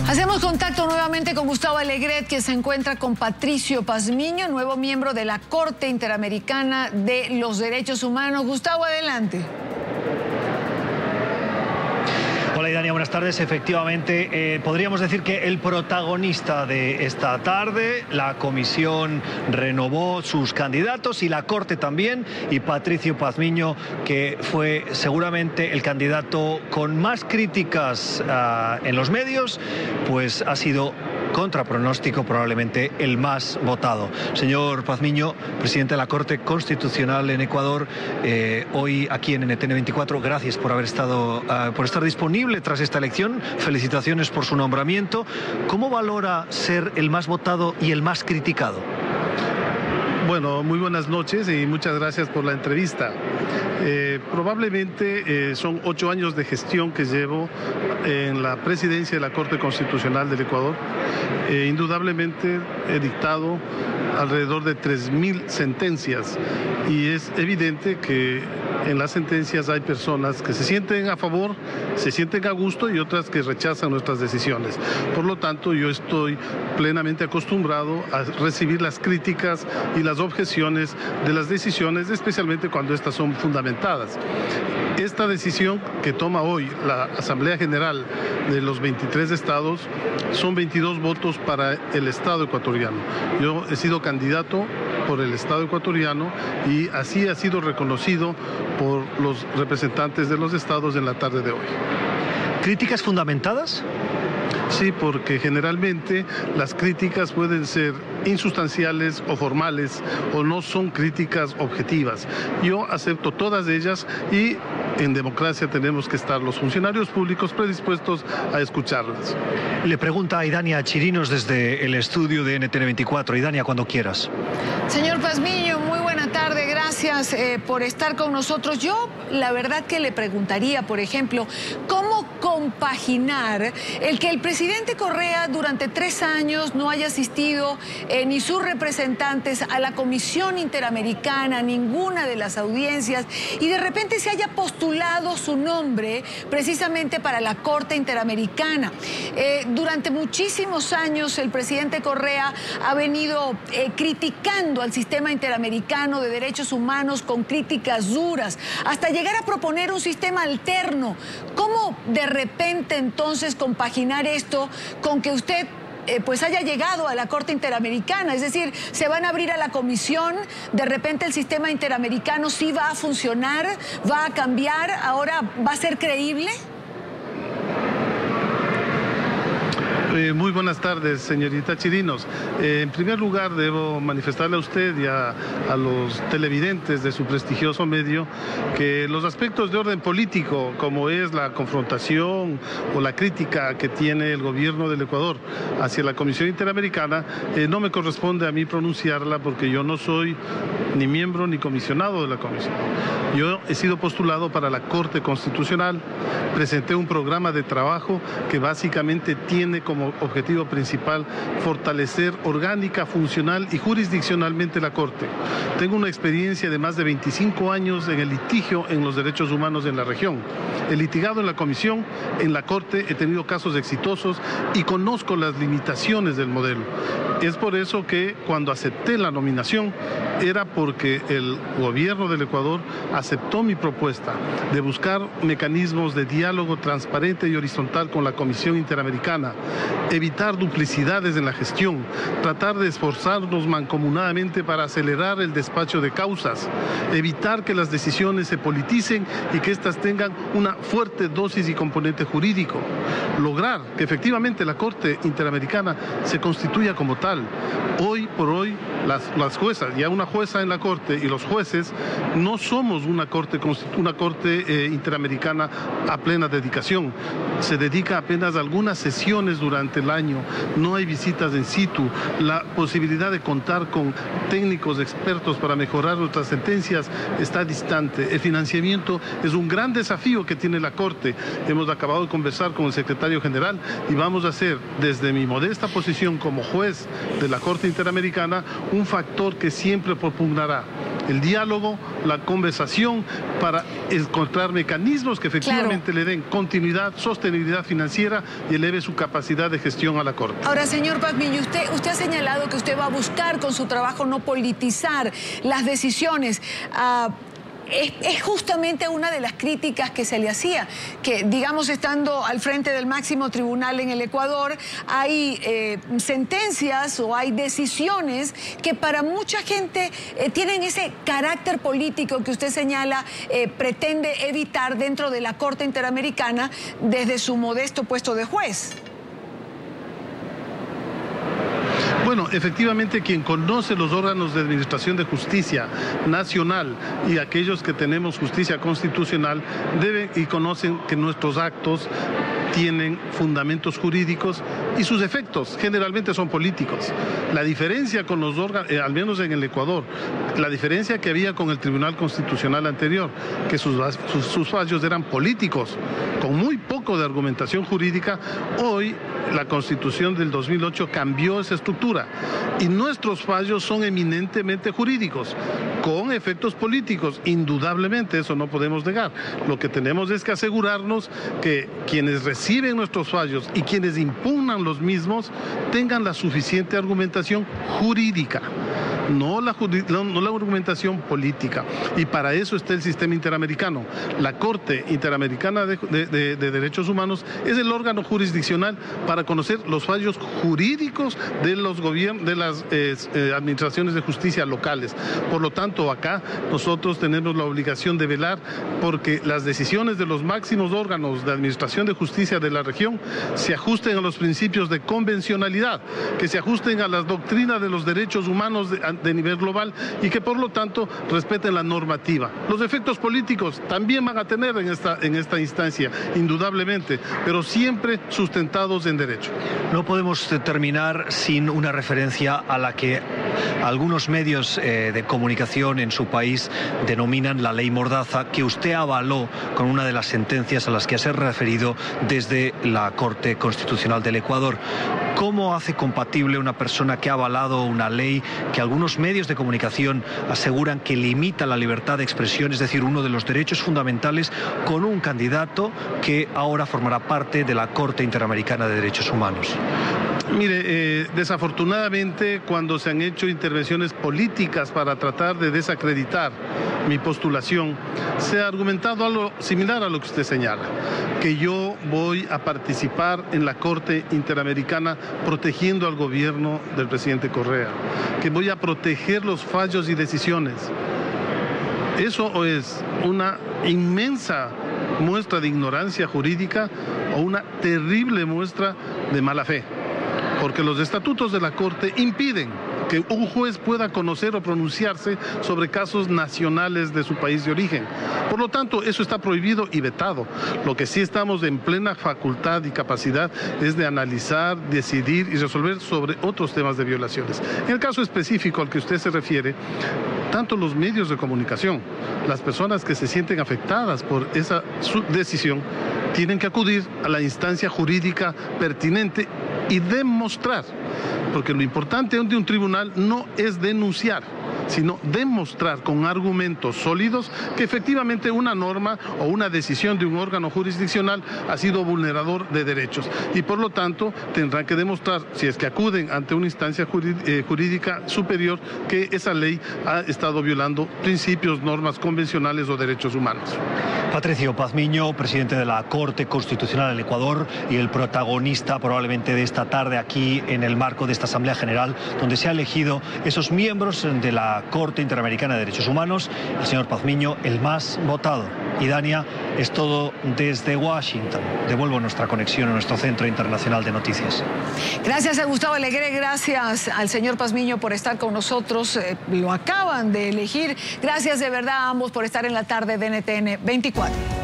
Hacemos contacto nuevamente con Gustavo Alegret, que se encuentra con Patricio Pazmiño, nuevo miembro de la Corte Interamericana de los Derechos Humanos. Gustavo, adelante. Hola, Idania, buenas tardes. Efectivamente, podríamos decir que el protagonista de esta tarde, la comisión renovó sus candidatos y la Corte también, y Patricio Pazmiño, que fue seguramente el candidato con más críticas en los medios, pues ha sido contra pronóstico probablemente el más votado. Señor Pazmiño, presidente de la Corte Constitucional en Ecuador, hoy aquí en NTN 24, gracias por haber estado, por estar disponible tras esta elección. Felicitaciones por su nombramiento. ¿Cómo valora ser el más votado y el más criticado? Bueno, muy buenas noches y muchas gracias por la entrevista. Probablemente son 8 años de gestión que llevo en la presidencia de la Corte Constitucional del Ecuador. Indudablemente he dictado alrededor de 3.000 sentencias y es evidente que en las sentencias hay personas que se sienten a favor, se sienten a gusto y otras que rechazan nuestras decisiones. Por lo tanto, yo estoy plenamente acostumbrado a recibir las críticas y las objeciones de las decisiones, especialmente cuando estas son fundamentadas. Esta decisión que toma hoy la Asamblea General de los 23 estados son 22 votos para el Estado ecuatoriano. Yo he sido candidato por el Estado ecuatoriano y así ha sido reconocido por los representantes de los estados en la tarde de hoy. ¿Críticas fundamentadas? Sí, porque generalmente las críticas pueden ser insustanciales o formales o no son críticas objetivas. Yo acepto todas ellas y en democracia tenemos que estar los funcionarios públicos predispuestos a escucharlas. Le pregunta a Idania Chirinos desde el estudio de NTN 24. Idania, cuando quieras. Señor Pazmiño, muy buena tarde. Gracias por estar con nosotros. Yo, la verdad que le preguntaría, por ejemplo, ¿cómo compaginar el que el presidente Correa durante 3 años no haya asistido ni sus representantes a la Comisión Interamericana, ninguna de las audiencias, y de repente se haya postulado su nombre precisamente para la Corte Interamericana? Durante muchísimos años el presidente Correa ha venido criticando al sistema interamericano de derechos humanos con críticas duras, hasta llegar a proponer un sistema alterno. ¿Cómo de repente entonces compaginar esto con que usted pues haya llegado a la Corte Interamericana? Es decir, se van a abrir a la comisión, de repente el sistema interamericano sí va a funcionar, va a cambiar, ahora va a ser creíble. Muy buenas tardes, señorita Chirinos. En primer lugar, debo manifestarle a usted y a los televidentes de su prestigioso medio que los aspectos de orden político, como es la confrontación o la crítica que tiene el gobierno del Ecuador hacia la Comisión Interamericana, no me corresponde a mí pronunciarla porque yo no soy ni miembro ni comisionado de la comisión. Yo he sido postulado para la Corte Constitucional, presenté un programa de trabajo que básicamente tiene como objetivo principal fortalecer orgánica, funcional y jurisdiccionalmente la Corte. Tengo una experiencia de más de 25 años en el litigio en los derechos humanos en la región. He litigado en la Comisión, en la Corte, he tenido casos exitosos y conozco las limitaciones del modelo. Es por eso que cuando acepté la nominación era porque el gobierno del Ecuador aceptó mi propuesta de buscar mecanismos de diálogo transparente y horizontal con la Comisión Interamericana, evitar duplicidades en la gestión, tratar de esforzarnos mancomunadamente para acelerar el despacho de causas, evitar que las decisiones se politicen y que éstas tengan una fuerte dosis y componente jurídico, lograr que efectivamente la Corte Interamericana se constituya como tal. Hoy por hoy las juezas, ya una jueza en la Corte y los jueces, no somos una corte interamericana a plena dedicación. Se dedica apenas a algunas sesiones durante el año, no hay visitas in situ, la posibilidad de contar con técnicos expertos para mejorar nuestras sentencias está distante. El financiamiento es un gran desafío que tiene la Corte. Hemos acabado de conversar con el secretario general y vamos a hacer, desde mi modesta posición como juez de la Corte Interamericana, un factor que siempre propugnará el diálogo, la conversación, para encontrar mecanismos que efectivamente le den continuidad, sostenibilidad financiera y eleve su capacidad de gestión a la Corte. Ahora, señor Pazmiño, usted ha señalado que usted va a buscar con su trabajo no politizar las decisiones. Es justamente una de las críticas que se le hacía, que digamos estando al frente del máximo tribunal en el Ecuador, hay sentencias o hay decisiones que para mucha gente tienen ese carácter político que usted señala, pretende evitar dentro de la Corte Interamericana desde su modesto puesto de juez. Bueno, efectivamente quien conoce los órganos de administración de justicia nacional y aquellos que tenemos justicia constitucional deben y conocen que nuestros actos tienen fundamentos jurídicos y sus efectos generalmente son políticos. La diferencia con los órganos, al menos en el Ecuador, la diferencia que había con el Tribunal Constitucional anterior, que sus fallos eran políticos, con muy poco de argumentación jurídica. Hoy la Constitución del 2008 cambió esa estructura y nuestros fallos son eminentemente jurídicos, con efectos políticos, indudablemente, eso no podemos negar. Lo que tenemos es que asegurarnos que quienes reciben nuestros fallos y quienes impugnan los mismos tengan la suficiente argumentación jurídica. No la argumentación política. Y para eso está el sistema interamericano. La Corte Interamericana de Derechos Humanos es el órgano jurisdiccional para conocer los fallos jurídicos de los gobiernos, de las administraciones de justicia locales. Por lo tanto, acá nosotros tenemos la obligación de velar porque las decisiones de los máximos órganos de administración de justicia de la región se ajusten a los principios de convencionalidad, que se ajusten a las doctrinas de los derechos humanos de nivel global y que por lo tanto respeten la normativa. Los efectos políticos también van a tener en esta instancia, indudablemente, pero siempre sustentados en derecho. No podemos terminar sin una referencia a la que algunos medios de comunicación en su país denominan la ley Mordaza, que usted avaló con una de las sentencias a las que se ha referido desde la Corte Constitucional del Ecuador. ¿Cómo hace compatible una persona que ha avalado una ley que algunos medios de comunicación aseguran que limita la libertad de expresión, es decir, uno de los derechos fundamentales, con un candidato que ahora formará parte de la Corte Interamericana de Derechos Humanos? Mire, desafortunadamente cuando se han hecho intervenciones políticas para tratar de desacreditar mi postulación, se ha argumentado algo similar a lo que usted señala, que yo voy a participar en la Corte Interamericana protegiendo al gobierno del presidente Correa, que voy a proteger los fallos y decisiones. Eso es una inmensa muestra de ignorancia jurídica o una terrible muestra de mala fe, porque los estatutos de la Corte impiden que un juez pueda conocer o pronunciarse sobre casos nacionales de su país de origen. Por lo tanto, eso está prohibido y vetado. Lo que sí estamos en plena facultad y capacidad es de analizar, decidir y resolver sobre otros temas de violaciones. En el caso específico al que usted se refiere, tanto los medios de comunicación, las personas que se sienten afectadas por esa decisión, tienen que acudir a la instancia jurídica pertinente y demostrar, porque lo importante de un tribunal no es denunciar, sino demostrar con argumentos sólidos que efectivamente una norma o una decisión de un órgano jurisdiccional ha sido vulnerador de derechos y por lo tanto tendrán que demostrar, si es que acuden ante una instancia jurídica superior, que esa ley ha estado violando principios, normas convencionales o derechos humanos. Patricio Pazmiño, presidente de la Corte Constitucional del Ecuador y el protagonista probablemente de esta tarde aquí en el marco de esta Asamblea General, donde se ha elegido esos miembros de la Corte Interamericana de Derechos Humanos, el señor Pazmiño, el más votado. Y Dania, es todo desde Washington. Devuelvo nuestra conexión a nuestro Centro Internacional de Noticias. Gracias a Gustavo Alegre, gracias al señor Pazmiño por estar con nosotros. Lo acaban de elegir. Gracias de verdad a ambos por estar en la tarde de NTN 24.